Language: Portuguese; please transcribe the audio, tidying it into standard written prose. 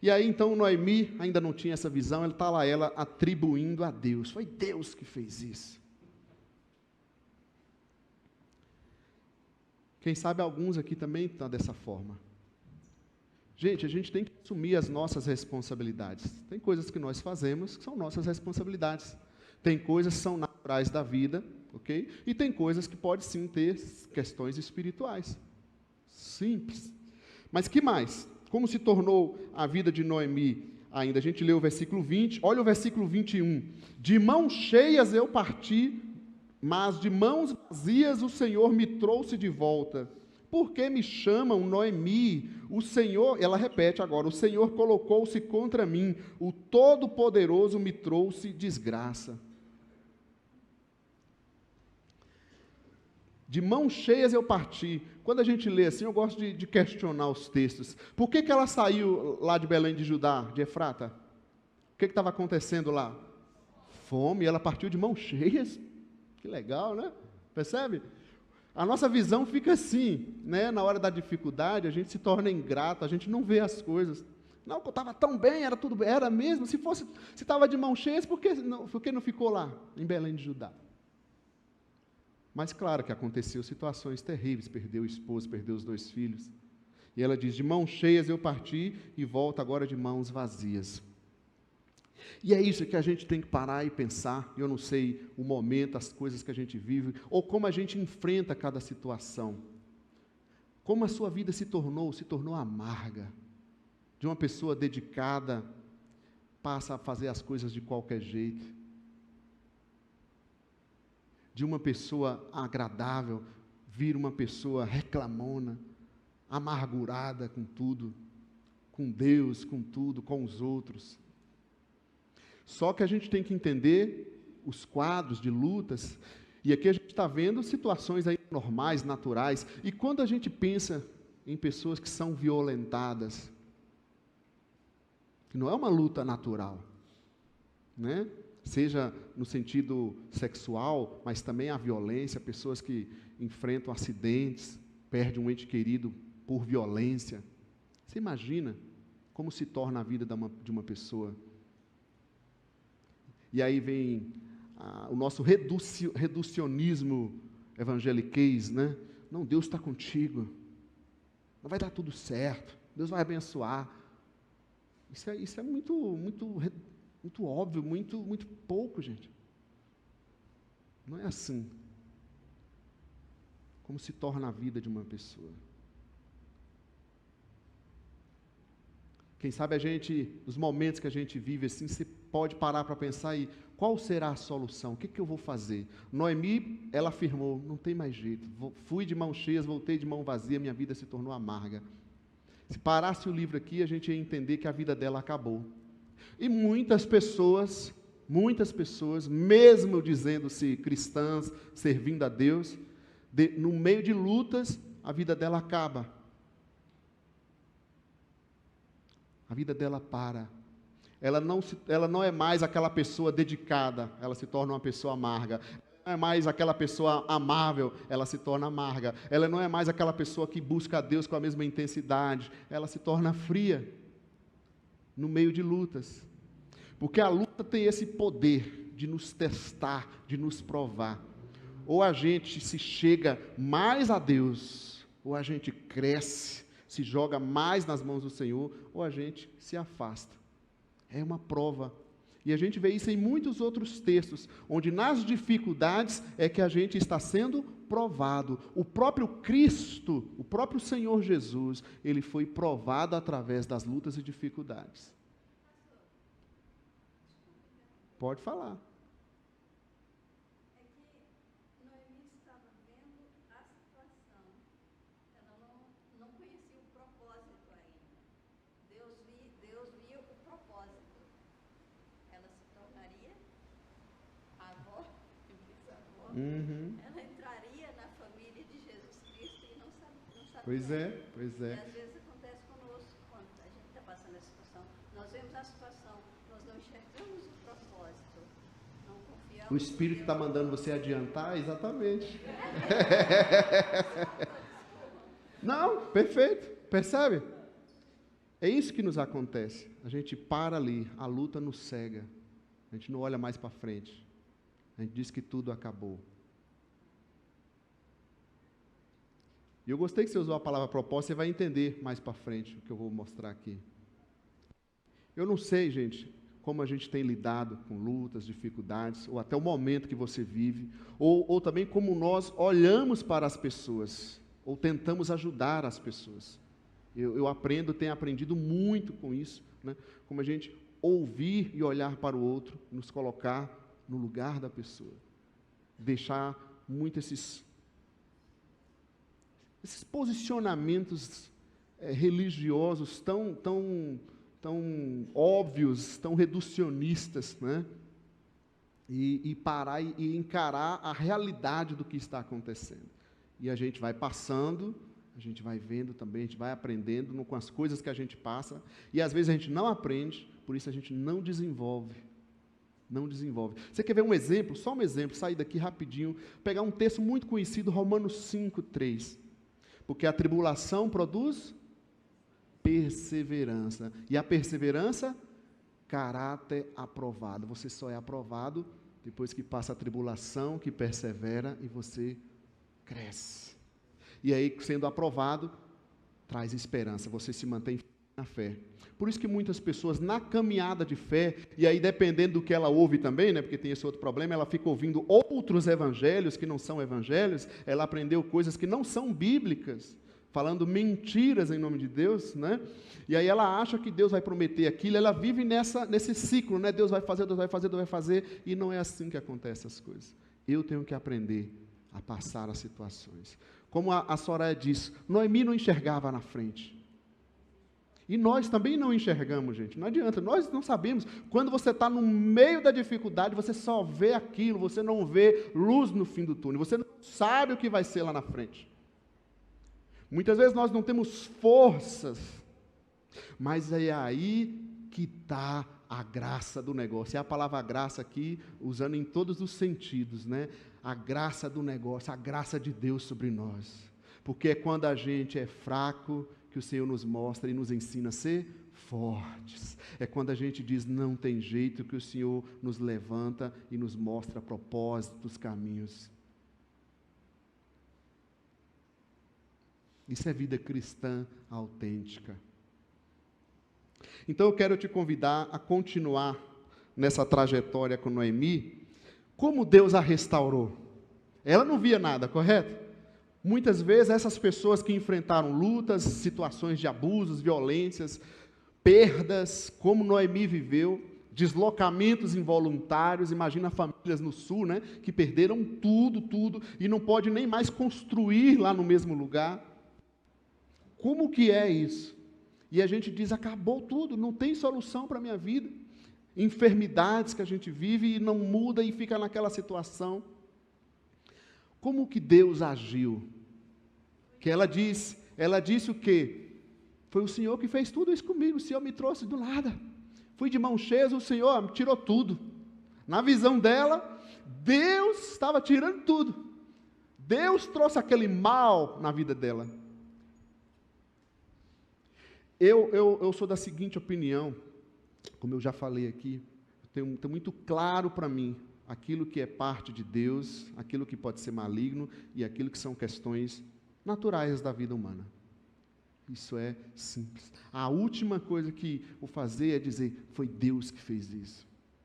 E aí então Noemi ainda não tinha essa visão, ela está lá, ela atribuindo a Deus. Foi Deus que fez isso. Quem sabe alguns aqui também estão dessa forma. Gente, a gente tem que assumir as nossas responsabilidades. Tem coisas que nós fazemos que são nossas responsabilidades. Tem coisas que são naturais da vida, ok? E tem coisas que podem sim ter questões espirituais. Simples. Mas que mais? Como se tornou a vida de Noemi ainda? A gente lê o versículo 20, olha o versículo 21. De mãos cheias eu parti, mas de mãos vazias o Senhor me trouxe de volta. Por que me chamam Noemi? O Senhor, ela repete agora, o Senhor colocou-se contra mim, o Todo-Poderoso me trouxe desgraça. De mãos cheias eu parti. Quando a gente lê assim, eu gosto de questionar os textos. Por que ela saiu lá de Belém de Judá, de Efrata? O que estava acontecendo lá? Fome, ela partiu de mãos cheias. Que legal, né? Percebe? A nossa visão fica assim, né? Na hora da dificuldade, a gente se torna ingrato, a gente não vê as coisas. Não, eu estava tão bem, era tudo bem, era mesmo. Se estava de mãos cheias, por que não ficou lá, em Belém de Judá? Mas claro que aconteceu situações terríveis, perdeu o esposo, perdeu os 2 filhos. E ela diz, de mãos cheias eu parti e volto agora de mãos vazias. E é isso que a gente tem que parar e pensar. Eu não sei o momento, as coisas que a gente vive, ou como a gente enfrenta cada situação. Como a sua vida se tornou amarga. De uma pessoa dedicada, passa a fazer as coisas de qualquer jeito. De uma pessoa agradável, vira uma pessoa reclamona, amargurada com tudo, com Deus, com tudo, com os outros. Só que a gente tem que entender os quadros de lutas, e aqui a gente está vendo situações aí normais, naturais, e quando a gente pensa em pessoas que são violentadas, que não é uma luta natural, né? Seja no sentido sexual, mas também a violência, pessoas que enfrentam acidentes, perdem um ente querido por violência. Você imagina como se torna a vida de uma pessoa? E aí vem o nosso reducionismo evangeliquez, né? Não, Deus está contigo, não vai dar tudo certo, Deus vai abençoar. Isso é muito óbvio, muito pouco, gente. Não é assim como se torna a vida de uma pessoa. Quem sabe a gente, nos momentos que a gente vive assim, você pode parar para pensar aí, qual será a solução? O que eu vou fazer? Noemi, ela afirmou, não tem mais jeito, fui de mãos cheias, voltei de mão vazia, minha vida se tornou amarga. Se parasse o livro aqui, a gente ia entender que a vida dela acabou. E muitas pessoas, mesmo dizendo-se cristãs, servindo a Deus, no meio de lutas, a vida dela acaba. A vida dela para. Ela não é mais aquela pessoa dedicada, ela se torna uma pessoa amarga. Não é mais aquela pessoa amável, ela se torna amarga. Ela não é mais aquela pessoa que busca a Deus com a mesma intensidade, ela se torna fria, no meio de lutas. Porque a luta tem esse poder de nos testar, de nos provar. Ou a gente se chega mais a Deus, ou a gente cresce, se joga mais nas mãos do Senhor, ou a gente se afasta. É uma prova. E a gente vê isso em muitos outros textos, onde nas dificuldades é que a gente está sendo provado. O próprio Cristo, o próprio Senhor Jesus, ele foi provado através das lutas e dificuldades. Pode falar. Uhum. Ela entraria na família de Jesus Cristo e não sabe. Pois é. E às vezes acontece conosco, quando a gente está passando essa situação, nós vemos a situação, nós não enxergamos o propósito, não confiamos. O Espírito está mandando você adiantar, exatamente. Não, perfeito, percebe? É isso que nos acontece. A gente para ali, a luta nos cega. A gente não olha mais para frente. A gente diz que tudo acabou. E eu gostei que você usou a palavra propósito, você vai entender mais para frente o que eu vou mostrar aqui. Eu não sei, gente, como a gente tem lidado com lutas, dificuldades, ou até o momento que você vive, ou também como nós olhamos para as pessoas, ou tentamos ajudar as pessoas. Eu tenho aprendido muito com isso, né? Como a gente ouvir e olhar para o outro, nos colocar no lugar da pessoa. Deixar muito esses posicionamentos religiosos tão óbvios, tão reducionistas, né? E parar e encarar a realidade do que está acontecendo. E a gente vai passando, a gente vai vendo também, a gente vai aprendendo com as coisas que a gente passa, e às vezes a gente não aprende, por isso a gente não desenvolve. Não desenvolve. Você quer ver um exemplo? Só um exemplo, sair daqui rapidinho, pegar um texto muito conhecido, Romanos 5:3. Porque a tribulação produz perseverança. E a perseverança, caráter aprovado. Você só é aprovado depois que passa a tribulação, que persevera e você cresce. E aí, sendo aprovado, traz esperança. Você se mantém na fé. Por isso que muitas pessoas na caminhada de fé, e aí dependendo do que ela ouve também, né, porque tem esse outro problema, ela fica ouvindo outros evangelhos que não são evangelhos, ela aprendeu coisas que não são bíblicas, falando mentiras em nome de Deus, né? E aí ela acha que Deus vai prometer aquilo, ela vive nesse ciclo, né? Deus vai fazer, Deus vai fazer, Deus vai fazer, e não é assim que acontecem as coisas. Eu tenho que aprender a passar as situações. Como a Soraya disse, Noemi não enxergava na frente. E nós também não enxergamos, gente. Não adianta, nós não sabemos. Quando você está no meio da dificuldade, você só vê aquilo, você não vê luz no fim do túnel, você não sabe o que vai ser lá na frente. Muitas vezes nós não temos forças, mas é aí que está a graça do negócio. É a palavra graça aqui, usando em todos os sentidos, né? A graça do negócio, a graça de Deus sobre nós. Porque é quando a gente é fraco que o Senhor nos mostra e nos ensina a ser fortes. É quando a gente diz não tem jeito que o Senhor nos levanta e nos mostra propósitos, caminhos. Isso é vida cristã autêntica. Então eu quero te convidar a continuar nessa trajetória com Noemi, como Deus a restaurou. Ela não via nada, correto? Muitas vezes essas pessoas que enfrentaram lutas, situações de abusos, violências, perdas, como Noemi viveu, deslocamentos involuntários, imagina famílias no sul, né, que perderam tudo, e não pode nem mais construir lá no mesmo lugar. Como que é isso? E a gente diz, acabou tudo, não tem solução para a minha vida. Enfermidades que a gente vive e não muda e fica naquela situação. Como que Deus agiu? Que ela disse o quê? Foi o Senhor que fez tudo isso comigo, o Senhor me trouxe do nada. Fui de mão cheia, o Senhor me tirou tudo. Na visão dela, Deus estava tirando tudo. Deus trouxe aquele mal na vida dela. Eu sou da seguinte opinião, como eu já falei aqui, tenho muito claro para mim aquilo que é parte de Deus, aquilo que pode ser maligno e aquilo que são questões naturais da vida humana. Isso é simples. A última coisa que vou fazer é dizer, foi Deus que fez isso.